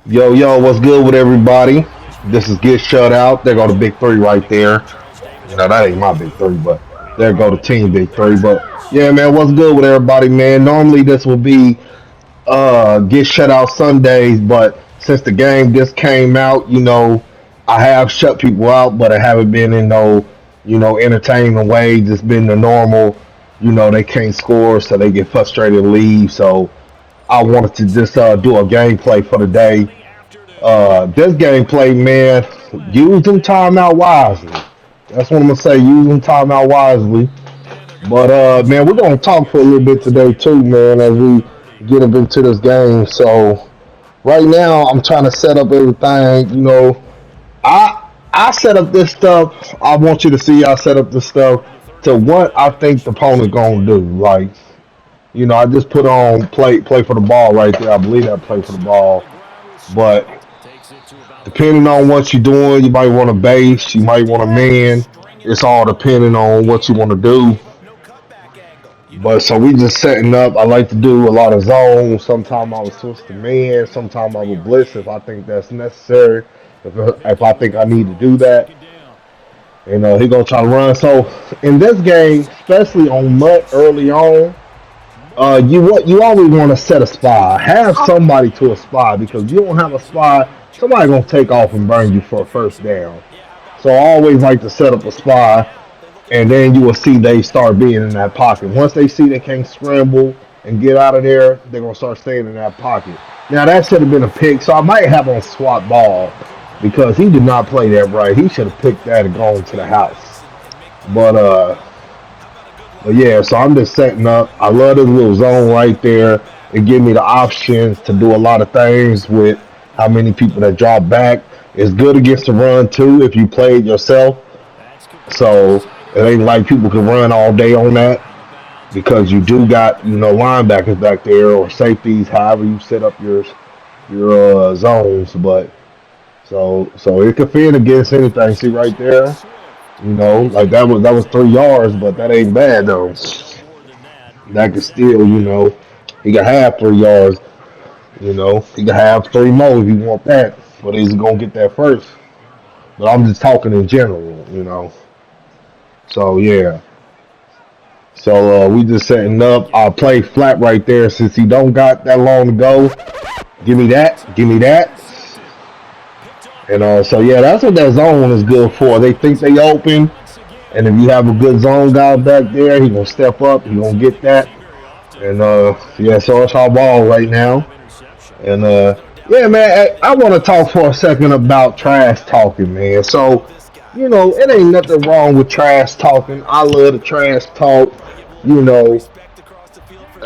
Yo, yo, what's good with everybody? This is Get Shut Out. There go the big three right there. You know, that ain't my big three, but there go the team big three. But yeah, man, what's good with everybody, man? Normally this will be Get Shut Out Sundays, but since the game just came out, I have shut people out, but I haven't been in no, entertaining way. Just been the normal, they can't score, so they get frustrated and leave. So I wanted to just do a gameplay for the day. This gameplay, man, use them timeout wisely. That's what I'm gonna say. Use them timeout wisely. But man, we're gonna talk for a little bit today too, man, as we get up into this game. So right now, I'm trying to set up everything. I set up this stuff. I want you to see I set up this stuff to what I think the opponent's gonna do. Like, I just put on play for the ball right there. I believe I play for the ball, but depending on what you're doing, you might want a base, you might want a man. It's all depending on what you want to do. But so we just setting up. I like to do a lot of zones. Sometimes I will switch to man. Sometimes I will blitz if I think that's necessary. If I think I need to do that, he gonna try to run. So in this game, especially on mud early on, you always want to set a spy. Have somebody to a spy because if you don't have a spy, somebody gonna take off and burn you for a first down. So I always like to set up a spy, and then you will see they start being in that pocket. Once they see they can't scramble and get out of there, they're gonna start staying in that pocket. Now that should have been a pick, so I might have on swat ball because he did not play that right. He should have picked that and gone to the house. But but yeah, so I'm just setting up. I love this little zone right there. It gives me the options to do a lot of things with how many people that drop back. It's good against the run too if you play it yourself. So it ain't like people can run all day on that because you do got linebackers back there or safeties, however you set up your zones. But so it could fit against anything. See right there, like that was 3 yards, but that ain't bad though. That could still, he got half 3 yards. He can have three more if you want that, but he's gonna get that first. But I'm just talking in general. So yeah. So we just setting up. I'll play flat right there since he don't got that long to go. Give me that. Give me that. And so yeah, that's what that zone is good for. They think they open, and if you have a good zone guy back there, he gonna step up. He gonna get that. And yeah, so it's our ball right now. And yeah, man, I want to talk for a second about trash talking, man. So, it ain't nothing wrong with trash talking. I love the trash talk. You know,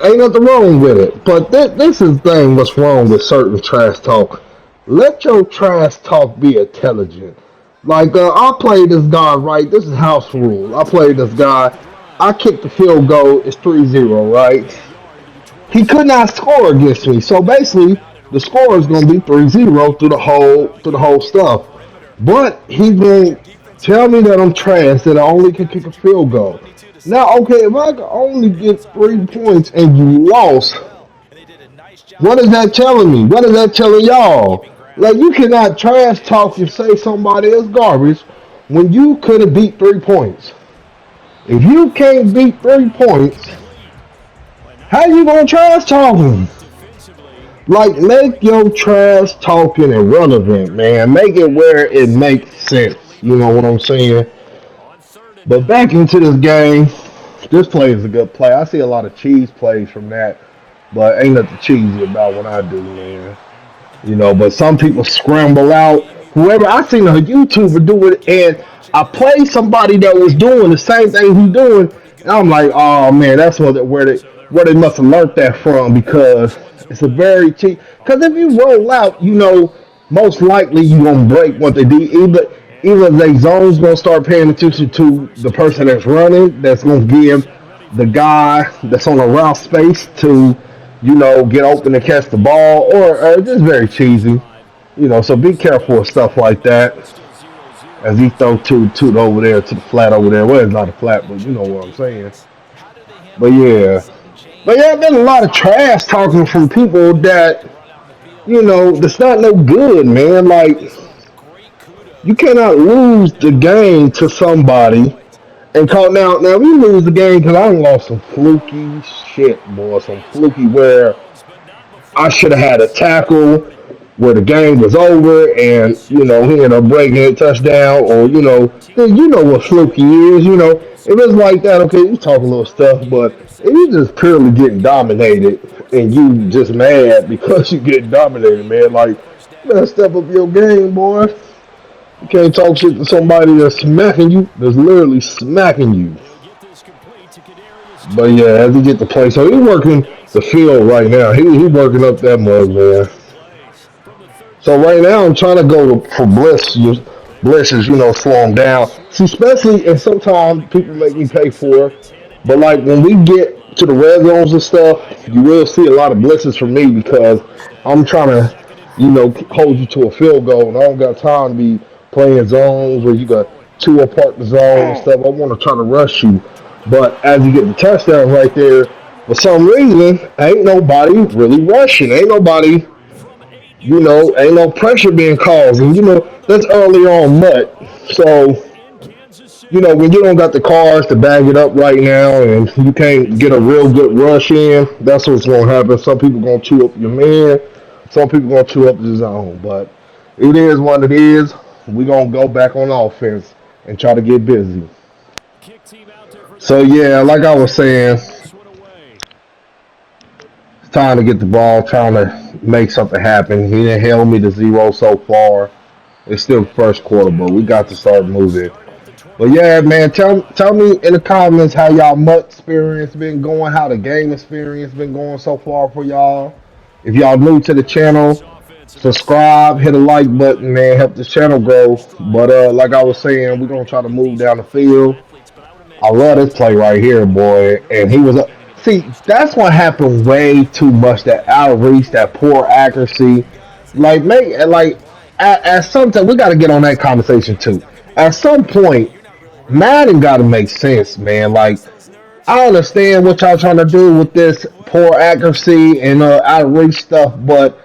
ain't nothing wrong with it. But this is the thing. What's wrong with certain trash talk? Let your trash talk be intelligent. Like I played this guy right. This is house rule. I played this guy. I kicked the field goal. It's 3-0, right? He could not score against me. So basically, the score is going to be 3-0 through the whole stuff. But he will tell me that I'm trash, that I only can kick a field goal. Now, okay, if I can only get 3 points and you lost, what is that telling me? What is that telling y'all? Like, you cannot trash talk and say somebody is garbage when you couldn't beat 3 points. If you can't beat 3 points, how you gonna trash talk them? Like, make your trash talking irrelevant, man. Make it where it makes sense. You know what I'm saying? But back into this game, this play is a good play. I see a lot of cheese plays from that, but ain't nothing cheesy about what I do, man. But some people scramble out. Whoever I seen a YouTuber do it, and I played somebody that was doing the same thing he doing, and I'm like, oh man, that's where they must have learned that from because it's a very cheap. Because if you roll out, most likely you gonna break what they do. Either they zones gonna start paying attention to the person that's running, that's gonna give the guy that's on the route space to, get open and catch the ball, or just very cheesy. So be careful with stuff like that. As he throw two over there to the flat over there. Well, it's not a flat, but you know what I'm saying. But yeah, been a lot of trash talking from people that that's not no good, man. Like you cannot lose the game to somebody and call now we lose the game because I lost some fluky shit, boy. Some fluky where I should have had a tackle where the game was over and he ended up breaking it touchdown or then what fluky is. If it's like that, okay, you talk a little stuff, but if you just purely getting dominated and you just mad because you get dominated, man, like you better step up your game, boy. You can't talk shit to somebody that's smacking you, that's literally smacking you. But yeah, as he get to play, so he's working the field right now. He working up that mug, man. So right now I'm trying to go for blitz slow him down. See, especially and sometimes people make me pay for it. But like when we get to the red zones and stuff, you will see a lot of blitzes from me because I'm trying to, hold you to a field goal, and I don't got time to be playing zones where you got two apart the zone and stuff. I want to try to rush you, but as you get the touchdown right there, for some reason, ain't nobody really rushing. Ain't nobody ain't no pressure being caused. And, that's early on mud. So, when you don't got the cars to bag it up right now and you can't get a real good rush in, that's what's going to happen. Some people going to chew up your man. Some people going to chew up the zone. But it is what it is. We're going to go back on offense and try to get busy. So, yeah, like I was saying, time to get the ball, trying to make something happen. He didn't held me to zero so far. It's still first quarter, but we got to start moving. But yeah, man, tell me in the comments how y'all MUT experience been going, how the game experience been going so far for y'all. If y'all new to the channel, subscribe, hit a like button, man, help this channel grow. But like I was saying, we're gonna try to move down the field. I love this play right here, boy. And he was see, that's what happened way too much. That out of reach, that poor accuracy. At some time we got to get on that conversation too. At some point, Madden got to make sense, man. Like I understand what y'all trying to do with this poor accuracy and out of reach stuff, but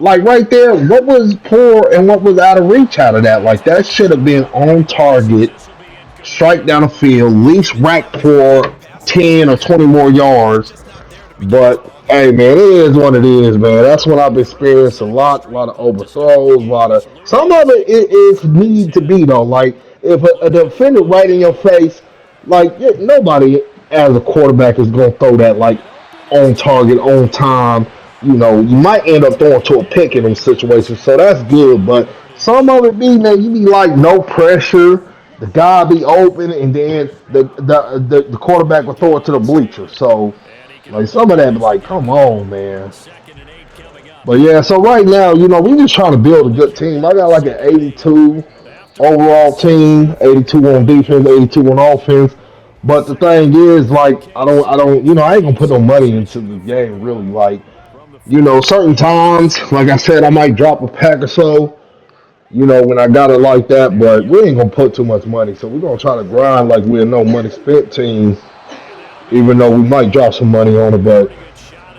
like right there, what was poor and what was out of reach out of that? Like that should have been on target strike down the field, least rack for 10 or 20 more yards. But hey, man, it is what it is, man. That's what I've experienced a lot of overthrows, a lot of some of it is need to be though. Like if a defender right in your face, like nobody as a quarterback is gonna throw that like on target, on time. You might end up throwing to a pick in them situations, so that's good. But some of it be, man, you be like no pressure. The guy be open, and then the quarterback will throw it to the bleacher. So, like some of that, be like, come on, man. But yeah, so right now, we just trying to build a good team. I got like an 82 overall team, 82 on defense, 82 on offense. But the thing is, like, I ain't gonna put no money into the game really. Like, certain times, like I said, I might drop a pack or so. When I got it like that, but we ain't gonna put too much money, so we're gonna try to grind like we're a no money spent team, even though we might drop some money on it. But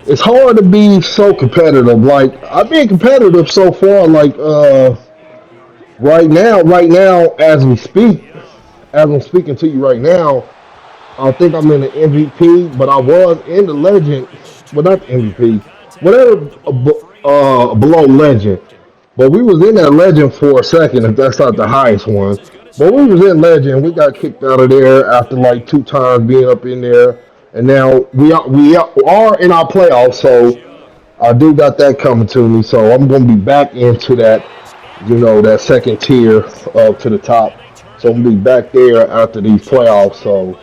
it's hard to be so competitive. Like I've been competitive so far. Like right now, as we speak, as I'm speaking to you right now, I think I'm in the MVP, but I was in the legend, well not the MVP, whatever below legend. But we was in that legend for a second, if that's not the highest one. But we was in legend. We got kicked out of there after like two times being up in there, and now we are in our playoffs. So I do got that coming to me. So I'm gonna be back into that, that second tier up to the top. So I'm gonna be back there after these playoffs. So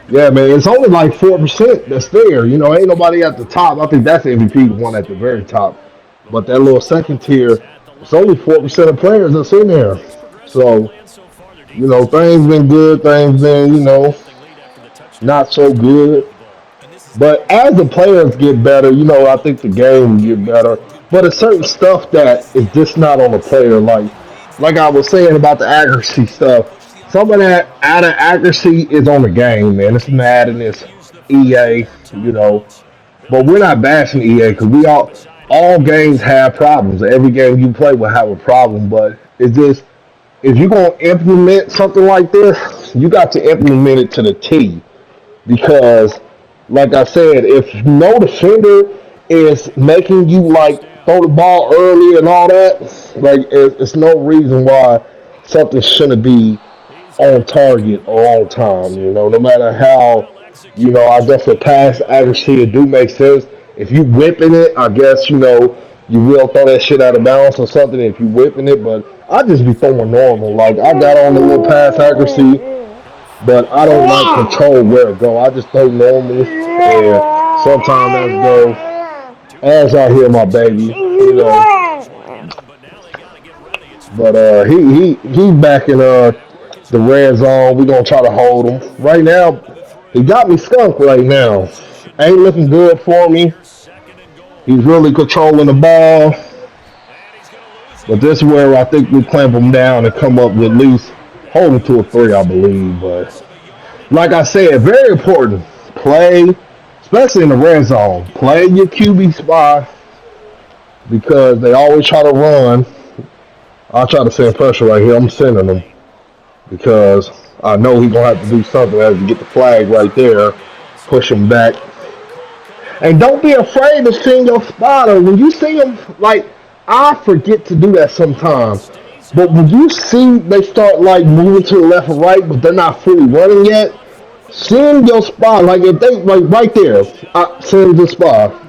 yeah, man, it's only like 4% that's there. Ain't nobody at the top. I think that's the MVP, the one at the very top. But that little second tier, it's only 4% of players that's in there. So, things been good, things been, not so good. But as the players get better, I think the game will get better. But it's certain stuff that is just not on the player. Like I was saying about the accuracy stuff. Some of that out of accuracy is on the game, man. It's Madden, it's EA, But we're not bashing EA because we all all games have problems. Every game you play will have a problem, but it's just if you're gonna implement something like this, you got to implement it to the T. Because, like I said, if no defender is making you like throw the ball early and all that, like it's no reason why something shouldn't be on target or on time. No matter how, I guess the pass accuracy it do make sense. If you whipping it, I guess you will throw that shit out of bounds or something if you whipping it. But I just be throwing normal. Like I got on the little pass accuracy, but I don't like control where it go. I just throw normal, and sometimes that go as I hear my baby. But he back in the red zone. We gonna try to hold him right now. He got me skunked right now. Ain't looking good for me. He's really controlling the ball. But this is where I think we clamp him down and come up with at least hold him to a three, I believe. But like I said, very important. Play, especially in the red zone. Play your QB spot because they always try to run. I'll try to send pressure right here. I'm sending him because I know he's gonna have to do something as to get the flag right there, push him back. And don't be afraid to send your spotter. When you see him, like, I forget to do that sometimes. But when you see they start, like, moving to the left or right, but they're not fully running yet, send your spot. Like, if they, like, right there, send the spot.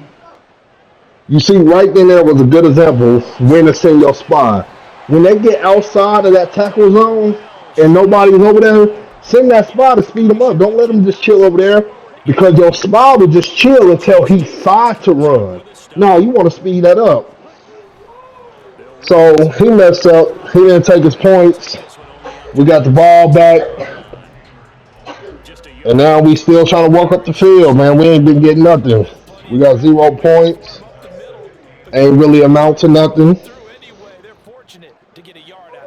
You see, right there was a good example when to send your spot. When they get outside of that tackle zone and nobody's over there, send that spot to speed them up. Don't let them just chill over there because your spot will just chill until he's side to run. No, you want to speed that up. So he messed up. He didn't take his points. We got the ball back. And now we still trying to walk up the field, man. We ain't been getting nothing. We got 0 points. Ain't really amount to nothing.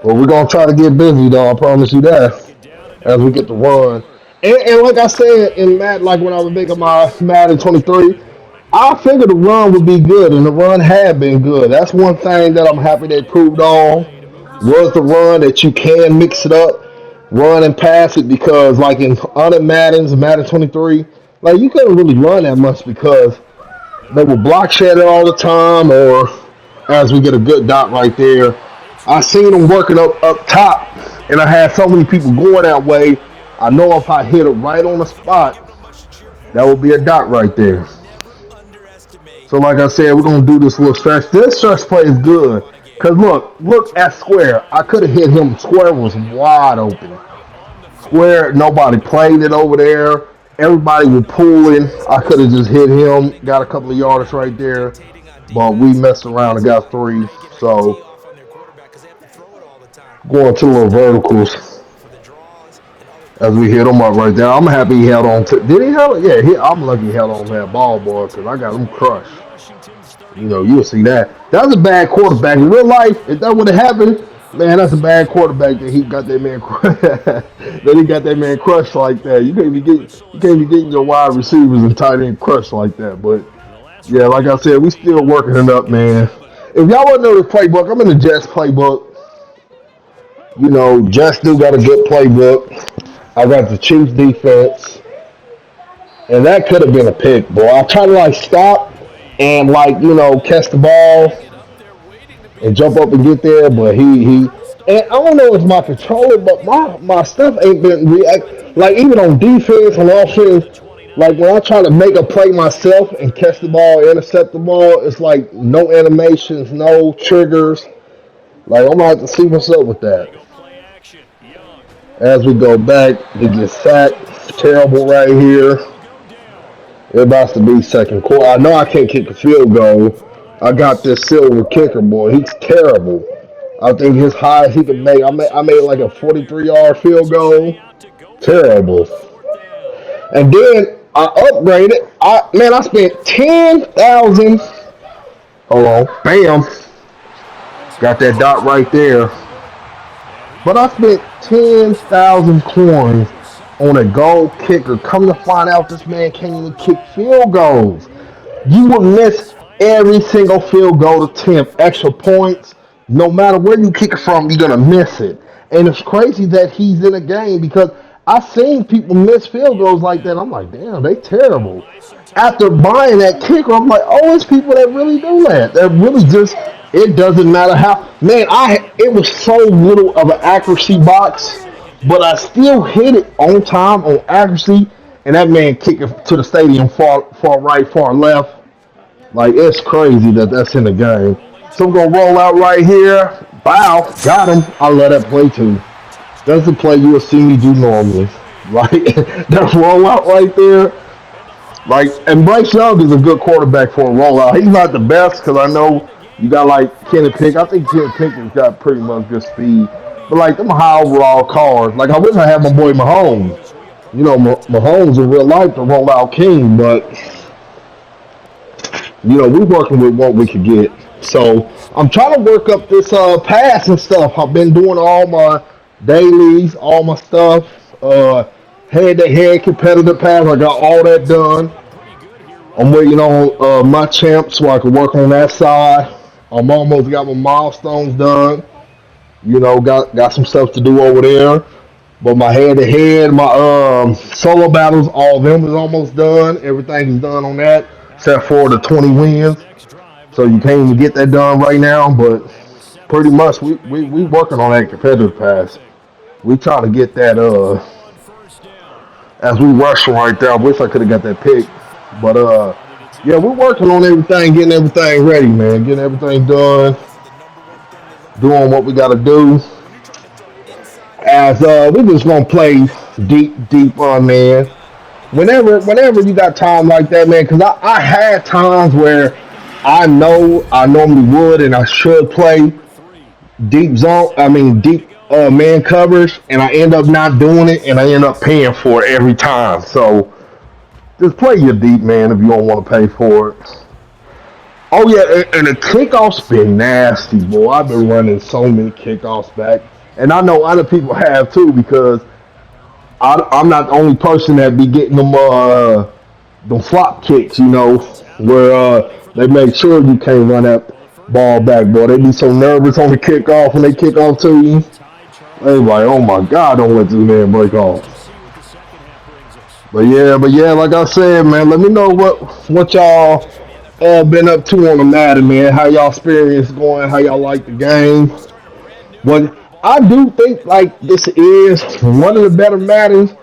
But we're going to try to get busy, though. I promise you that. As we get the run. And like I said in Madden, like when I was making my Madden 23, I figured the run would be good, and the run had been good. That's one thing that I'm happy they proved on was the run that you can mix it up, run and pass it because like in other Maddens, Madden 23, like you couldn't really run that much because they would block shed it all the time, or as we get a good dot right there. I seen them working up top, and I had so many people going that way. I know if I hit it right on the spot, that would be a dot right there. So like I said, we're gonna do this little stretch. This stretch play is good. Cause look at Square. I could have hit him. Square was wide open. Square, nobody played it over there. Everybody was pulling. I could have just hit him. Got a couple of yards right there. But we messed around and got three. So going to little verticals as we hit him up right there. I'm happy he held on to. Did he held it? Yeah, I'm lucky he held on to that ball, boy, because I got him crushed. You'll see that. That was a bad quarterback. In real life, if that would have happened, man, that's a bad quarterback that he got that man that he got that man crushed like that. You can't be getting your wide receivers and tight end crushed like that. But yeah, like I said, we still working it up, man. If y'all want to know the playbook, I'm in the Jets playbook. Jets do got a good playbook. I got the Chiefs defense. And that could have been a pick, boy. I tried to stop and catch the ball and jump up and get there, but he and I don't know if my controller, but my stuff ain't been react even on defense and offense. Like when I try to make a play myself and catch the ball, intercept the ball, it's like no animations, no triggers. Like I'm gonna have to see what's up with that. As we go back, they get sacked. Terrible right here. It about to be second quarter. I know I can't kick a field goal. I got this silver kicker, boy. He's terrible. I think his highest he could make. I made like a 43-yard field goal. Terrible. And then I upgraded. I spent 10,000. Hold on. Bam. Got that dot right there. But I spent 10,000 coins on a goal kicker. Come to find out, this man can't even kick field goals. You would miss Every single field goal attempt, extra points, no matter where you kick it from, you're gonna miss it. And it's crazy that he's in a game because I've seen people miss field goals like that. I'm like, damn, they terrible. After buying that kicker, I'm like, oh, it's people that really do that. That really just it doesn't matter how. Man, it was so little of an accuracy box, but I still hit it on time on accuracy, and that man kicked it to the stadium far right, far left. Like it's crazy that that's in the game. So I'm gonna roll out right here. Bow, got him. I love that play too. That's the play you will see me do normally. Like that rollout right there. Like and Bryce Young is a good quarterback for a rollout. He's not the best because I know you got like Kenny Pick. I think Kenny Pickett's got pretty much good speed. But like them high overall cars. Like I wish I had my boy Mahomes. You know, Mahomes in real life the rollout king, but we're working with what we could get. So I'm trying to work up this pass and stuff. I've been doing all my dailies, all my stuff, head-to-head competitive pass. I got all that done. I'm waiting on my champ so I can work on that side. I'm almost got my milestones done. Got some stuff to do over there. But my head-to-head, my solo battles, all of them is almost done. Everything is done on that, except for the 20 wins. So you can't even get that done right now. But pretty much, we working on that competitive pass. We trying to get that as we rushing right there. I wish I could have got that pick, but yeah, we're working on everything, getting everything ready, man, getting everything done, doing what we got to do. As we're just gonna play deep on, man. Whenever you got time like that, man, because I had times where I know I normally would and I should play deep zone. I mean deep man coverage, and I end up not doing it, and I end up paying for it every time. So just play your deep man if you don't want to pay for it. Oh yeah, and the kickoffs been nasty, boy. I've been running so many kickoffs back, and I know other people have too because I'm not the only person that be getting them flop kicks, where they make sure you can't run that ball back, boy. They be so nervous on the kickoff when they kick off to you. They like, oh my God, don't let this man break off. But yeah, like I said, man, let me know what y'all been up to on the Madden, man. How y'all experience going? How y'all like the game? But I do think like this is one of the better Maddens,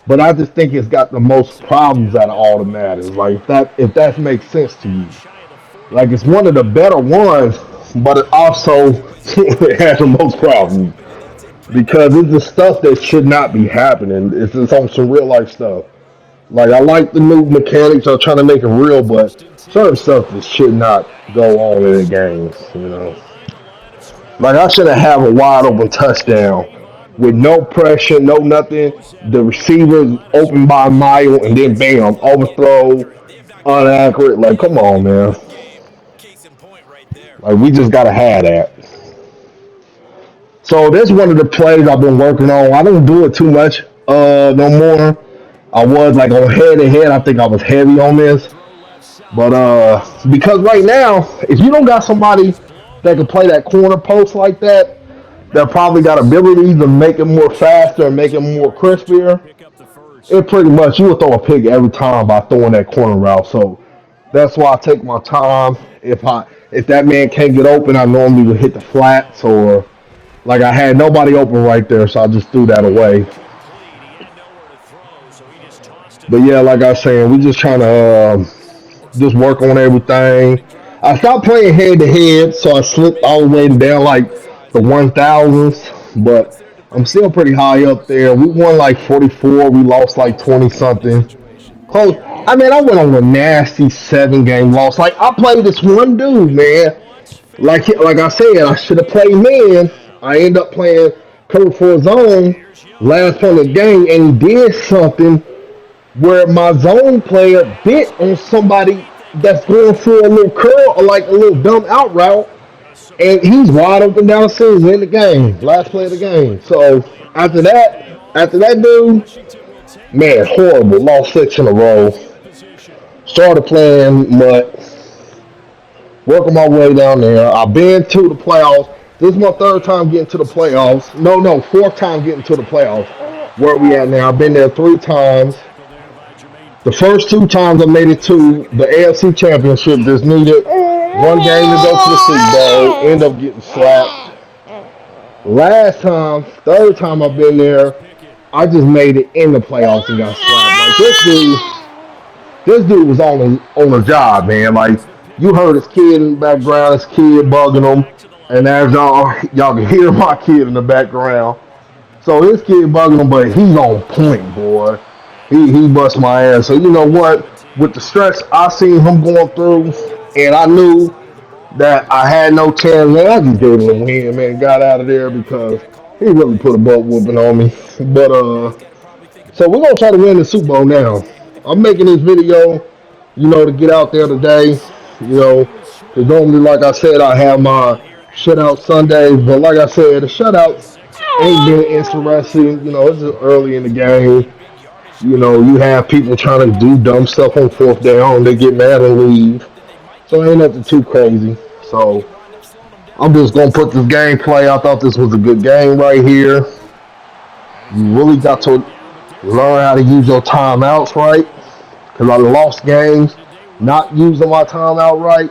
but I just think it's got the most problems out of all the Maddens. Like if that makes sense to you, like it's one of the better ones, but it also has the most problems because it's the stuff that should not be happening. It's just on some real life stuff. Like I like the new mechanics. I'm trying to make it real, but certain stuff that should not go on in the games. Like I should have a wide open touchdown with no pressure, no nothing. The receiver open by a mile, and then bam, overthrow, inaccurate. Like come on, man. Like we just gotta have that. So that's one of the plays I've been working on. I don't do it too much no more. I was like on head to head. I think I was heavy on this, but because right now, if you don't got somebody that can play that corner post like that probably got abilities to make it more faster and make it more crispier. It pretty much you will throw a pick every time by throwing that corner route. So that's why I take my time. If that man can't get open, I normally would hit the flats or like I had nobody open right there, so I just threw that away. But yeah, like I was saying, we just trying to just work on everything. I stopped playing head to head, so I slipped all the way down like the 1000s, but I'm still pretty high up there. We won like 44, we lost like 20 something. Close. I mean, I went on a nasty 7 game loss. Like I played this one dude, man. Like I said, I should have played man. I end up playing cover for his own last point of the game, and he did something where my zone player bit on somebody that's going for a little curl or like a little dumb out route, and he's wide open down the field in the game, last play of the game. So after that dude, man, horrible, lost 6 in a row. Started playing mutt. working my way down there. I've been to the playoffs. This is my third time getting to the playoffs. No, fourth time getting to the playoffs. Where we at now? I've been there 3 times. The first 2 times I made it to the AFC Championship. Just needed one game to go to the Super Bowl. End up getting slapped. Last time, third time I've been there, I just made it in the playoffs and got slapped. Like this dude was on a job, man. Like you heard his kid in the background, his kid bugging him, and as y'all can hear my kid in the background. So his kid bugging him, but he's on point, boy. He bust my ass. So you know what? With the stress I seen him going through, and I knew that I had no chance, man. I just gave him a win, man. Got out of there because he really put a butt whooping on me. But so we're gonna try to win the Super Bowl now. I'm making this video, to get out there today, because normally, like I said, I have my shutout Sundays, but like I said, the shutouts ain't been interesting. It's just early in the game. You have people trying to do dumb stuff on fourth down, they get mad and leave. So it ain't nothing too crazy. So I'm just gonna put this gameplay. I thought this was a good game right here. You really got to learn how to use your timeouts right. Because I lost games not using my timeout right.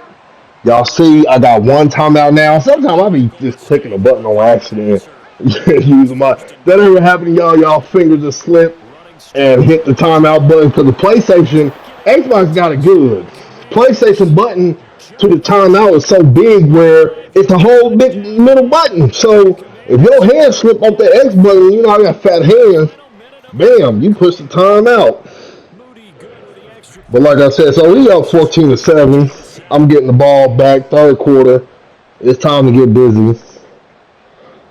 Y'all see, I got one timeout now. Sometimes I be just clicking a button on accident. Using my that ever happen to y'all? Y'all fingers just slip and hit the timeout button because the PlayStation, Xbox got it good. PlayStation button to the timeout is so big where it's a whole big middle button. So if your hand slip off the X button, I got fat hands. Bam, you push the timeout. But like I said, so we up 14-7. I'm getting the ball back, third quarter. It's time to get busy.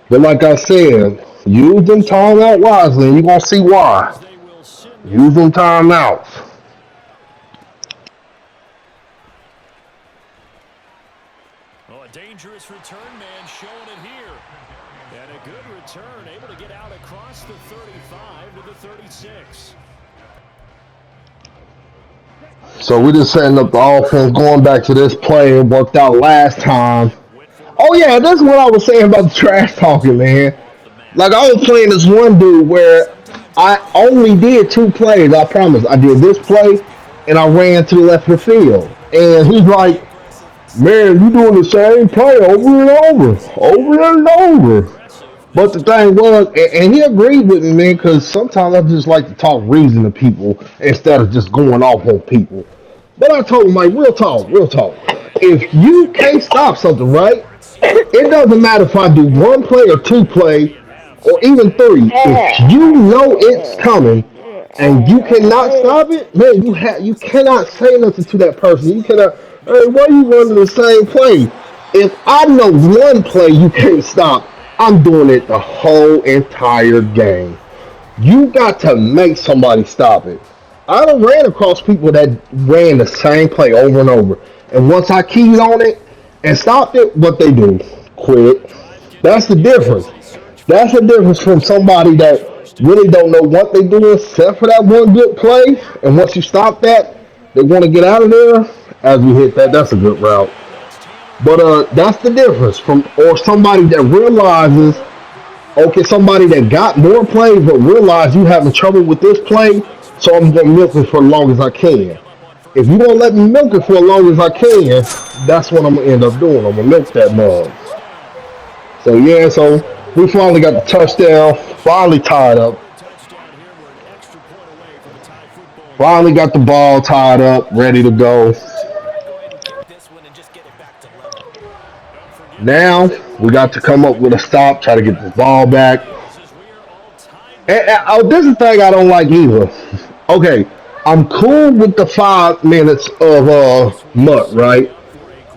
But like I said, use them timeout wisely, and you're gonna see why. Use them timeouts. Oh, a dangerous return man showing it here. And a good return, able to get out across the 35 to the 36. So we're just setting up the offense, going back to this play. It worked out last time. Oh yeah, that's what I was saying about the trash talking, man. Like I was playing this one dude where I only did 2 plays. I promise. I did this play, and I ran to the left of the field. And he's like, "Man, you doing the same play over and over and over." But the thing was, and he agreed with me, man, because sometimes I just like to talk reason to people instead of just going off on people. But I told him, like, real talk, real talk. If you can't stop something, right? It doesn't matter if I do 1 play or 2 play or even 3. If you know it's coming and you cannot stop it, man, you cannot say nothing to that person. You cannot. Hey, why are you running the same play? If I know 1 play you can't stop, I'm doing it the whole entire game. You got to make somebody stop it. I done ran across people that ran the same play over and over. And once I keyed on it and stopped it, what they do? Quit. That's the difference. That's the difference from somebody that really don't know what they do except for that one good play. And once you stop that, they want to get out of there. As we hit that, that's a good route. But that's the difference from or somebody that realizes, okay, somebody that got more plays but realize you having trouble with this play, so I'm gonna milk it for as long as I can. If you don't let me milk it for as long as I can, that's what I'm gonna end up doing. I'm gonna milk that mug. So yeah, so we finally got the touchdown, finally tied up. Finally got the ball tied up, ready to go. Now we got to come up with a stop, try to get this ball back. And this is the thing I don't like either. Okay, I'm cool with the 5 minutes of mutt, right?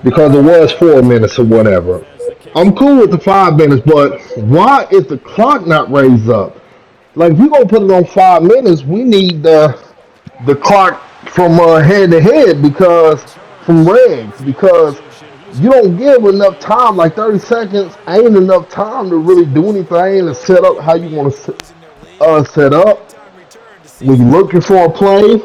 Because it was 4 minutes or whatever. I'm cool with the 5 minutes, but why is the clock not raised up? Like if you're gonna put it on 5 minutes, we need the clock from head to head because from regs because you don't give enough time. Like 30 seconds ain't enough time to really do anything and set up how you want to set up. When you're looking for a play,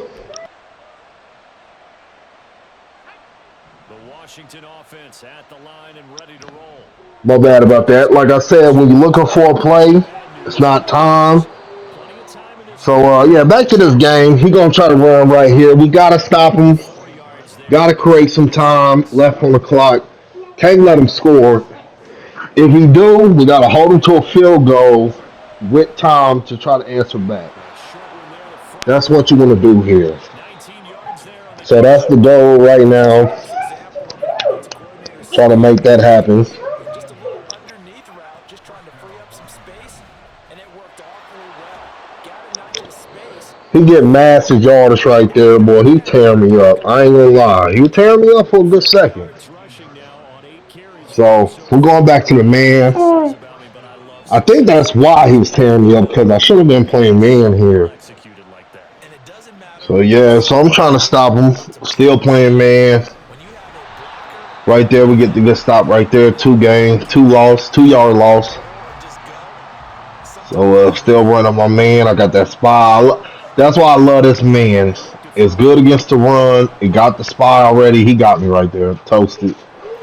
The Washington offense at the line and ready to roll. My bad about that. Like I said, when you're looking for a play, it's not time. Plenty of time in this So one. yeah, back to this game. He gonna try to run right here. We gotta stop him. 4 yards there Gotta on the create some carry. time left on the clock. Can't let him score. If we do, we gotta hold him to a field goal with time to try to answer back. A short one there to Frank. That's what you want to do here. 19 yards there on the So that's carry. the goal right now. Nice example of a defensive coordinator Try to seeing make what that he happen. needs. Just a little underneath route, just trying to free up some space, and it worked awfully well. Got him not just space, He but get freed massive up yardage right there, boy. He tearing me up. I ain't gonna lie. He was tearing me up for a good 40 second. yards rushing now on 8 carries for him So so we're going far. back to the What man. this says about me, but I love I think success. that's why he was tearing me up because I should have been playing man Well here. executed like that. and it doesn't matter So what yeah, so I'm scheme trying to you're stop running him. Still defensively. playing man. When you have a blocker Right there, we get the good stop right there. 2 games, 2 loss, 2 yard let loss. go and just go, sometimes So you still need that. running my man. I got that spy. That's why I love this man. It's good against the run. He got the spy already. He got me right there. Toasted.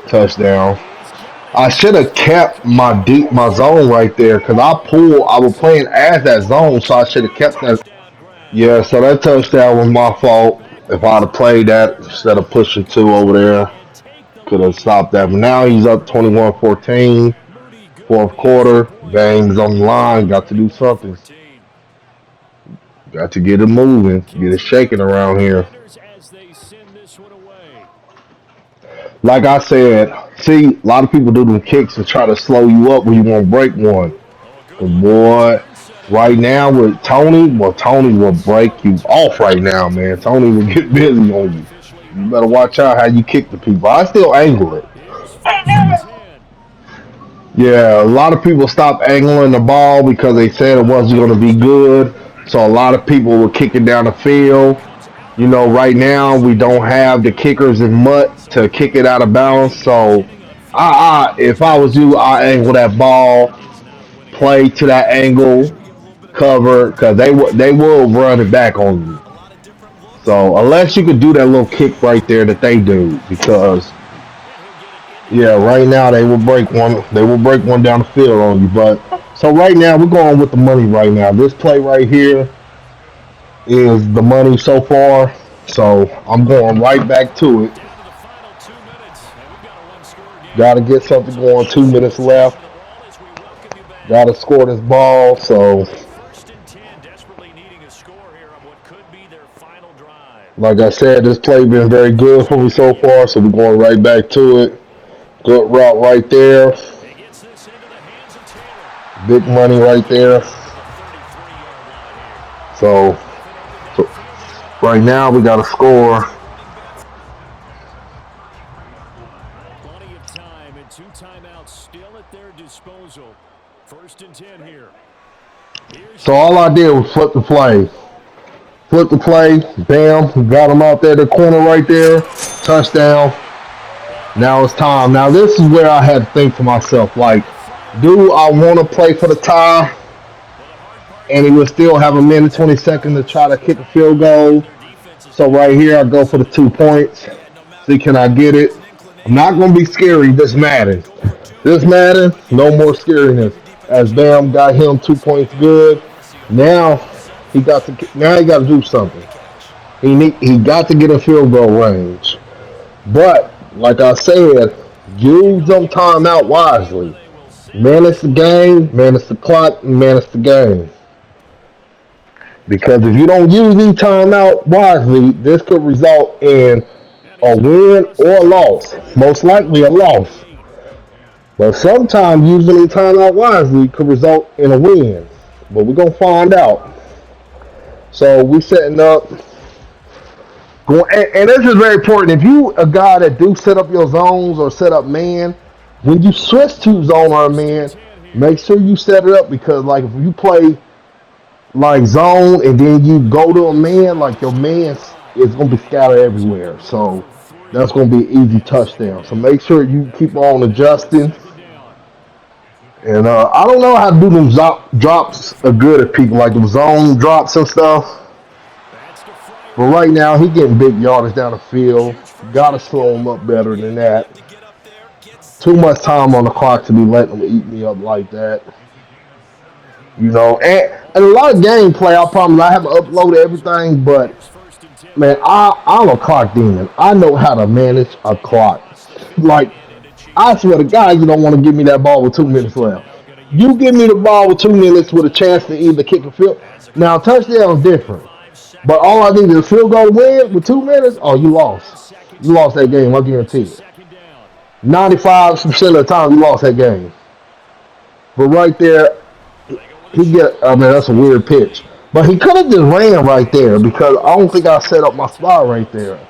Touchdown. He's got it. I should have kept my zone right there because I was playing as that zone, so I should have kept that. Touchdown ground. Yeah, so that touchdown was my fault. If I'd have played that instead of pushing 2 over there, And take the could have lead. stopped that. But now he's up 21-14. Moody good Fourth enough for the quarter, point. game's on the line. Got to do something. 21-14. Got to get it moving, get it Continuing shaking to be around here. contenders as they send this one away. Like I said, see, a lot of people do them kicks and try to slow you up when you want to break one. Oh, a good But look at this boy, inside. right now with Tony, well, Tony will break you off right now, man. Tony will get busy on you. Artificially You better broken watch out up. how you kick the people. I still angle it. Here's 1st and 10. Yeah, a lot of people stopped angling the ball because they said it wasn't going to be good. So a lot of people were kicking down the field. Comes out You know, right incomplete. now we don't have the kickers in mud to kick it out of bounds. So, Getting a first down if I was you, I angle that ball, is not winning it. play to that angle, Should we give a little bit of credit cover, here? because they will run it back on you. A lot of different looks in So this. unless you could do that little kick right there that they do, because And he'll get it into the yeah, end right now zone. they will break one. They will break one down the field on you. But so right now we're going with the money right now. This play right here is the money so far. So I'm going right back to it. Down to the final 2 minutes, and we've got a one-score Got game. to get something So a going. shift in 2 minutes left. possession of the ball as we welcome you Got back. to score this ball. So 1st and 10, desperately needing a score here on what could be their final drive. like I said, this play been very good for me so far. So we're going right back to it. Good route right there. He gets this into the hands of Taylor. Big money right there. To the 33-yard line here. So, Nothing open so downfield for him on right that now we one. got to score. Plenty of time and 2 timeouts still at their disposal. 1st and 10 here. Here's So all I Taylor. did was flip the play. Flip the play. Bam. Got him out there, the corner right there. Touchdown. And Now it's that is time. Now this is where I had to think to myself, like, the flag do I is want to up. play for the tie? Well, the hard part And he would now still have a is minute what's 20 ahead for seconds to us. try to kick a field goal. Their defense has So played right here I well go this for the year. 2 points. Yeah, no matter See, can I what, get there's it? an I'm not inclination gonna be that you scary want this to try to Madden. go for two. This Madden, But you no more can't afford to scariness. give your defense a As chance to Bam got breathe. him two So points maybe you good. want to see a little bit Now more he got to self-control now he got to do and something. petty cash. He got to get in field goal range. But like I said, use them Kickoff is timeout good, and wisely. they will send Manage this the one away. game, manage the clock, manage the game. Because if you don't use these timeout wisely, this could result in And a he's out win across or the a loss. 33, Most likely a loss. incomplete. But sometimes using the timeout wisely could result in a win. But we're gonna find out. So we setting up. And this is very important. If you a guy that do set up your zones or set up man, when you switch to zone or First and man, 10 here. make sure you set it up because like if you play like zone and then you go to a man, like your man is gonna be scattered everywhere. Taylor going So for 3 that's gonna be an easy and 2nd touchdown. So down. make sure you keep on adjusting. 2nd down. And I don't know how to do them drops good at people like them zone drops and stuff. That's to Frank. But right now, he getting big yardage down the field. Huge first Got to down slow him guy. up better than Yeah, you that. have to get up there, get Too set, much time on the and clock to be letting him eat me up like that. And a lot of gameplay. I promise I haven't uploaded everything, but Here's first and 10 man, now. I'm a clock demon. I know how to manage a clock. Like, And into I change. swear to God, you don't want to give me that ball with 2 minutes left. Washington now going to use You the give me the timeout ball with here. 2 minutes with a chance to either kick or field. As the Now, clock runs touchdown is down, different. But 5 seconds all I left. need is a field goal to And win the with two clock minutes. is Oh, you at 5 lost. seconds You lost that left. game. I It's a guarantee it. second down. 95% of the time, you lost that game. But right there, They go with a he get. I shotgun mean, that's a weird formation. pitch. But he could have just ran right there because I don't think I set up my spot right there.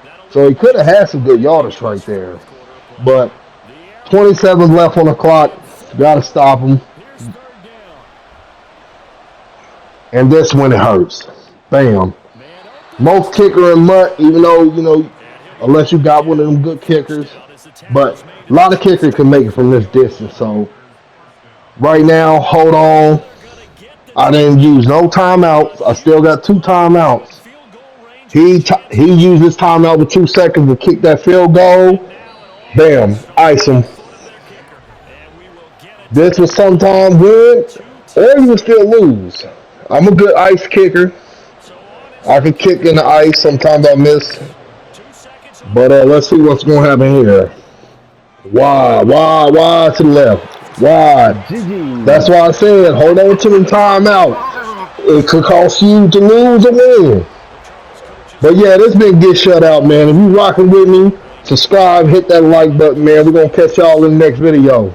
That'll So leave he could have had Washington some good working yardage here in right this there. fourth quarter of play. But The air raid 27 left on the clock. and Got to third. stop him. Here's third down. And this when it hurts. Bam. Man open. Most kicker and mutt, even though, And he'll get unless this you one got one of in them for good the first kickers. down as the tackle's But made a at the lot of 10 kickers can step. make it from this distance. So right now, hold And on. they're going to get the I didn't use no touchdown. A timeouts. I still huge got two play within timeouts. field goal range with a chance He to win used it. his timeout with 2 seconds to kick that field And goal. now an Bam, all-purpose ice solution him. in front of their kicker. And we will get it to This the was 10. sometime win, or you 2 10 would still now. lose. I'm a good ice kicker. So on is I the can kick in kicking the unit. ice. Sometimes I miss. 2 seconds But left. let's see what's going to happen here. Wide to the left. Wide. That's GG. why I said hold on to them timeouts. It could cost you to lose or win. The Charles coaches But yeah, this been Get Shut Out, man. If you rocking with me, subscribe, hit that like button, man. We're going to catch y'all in the next video.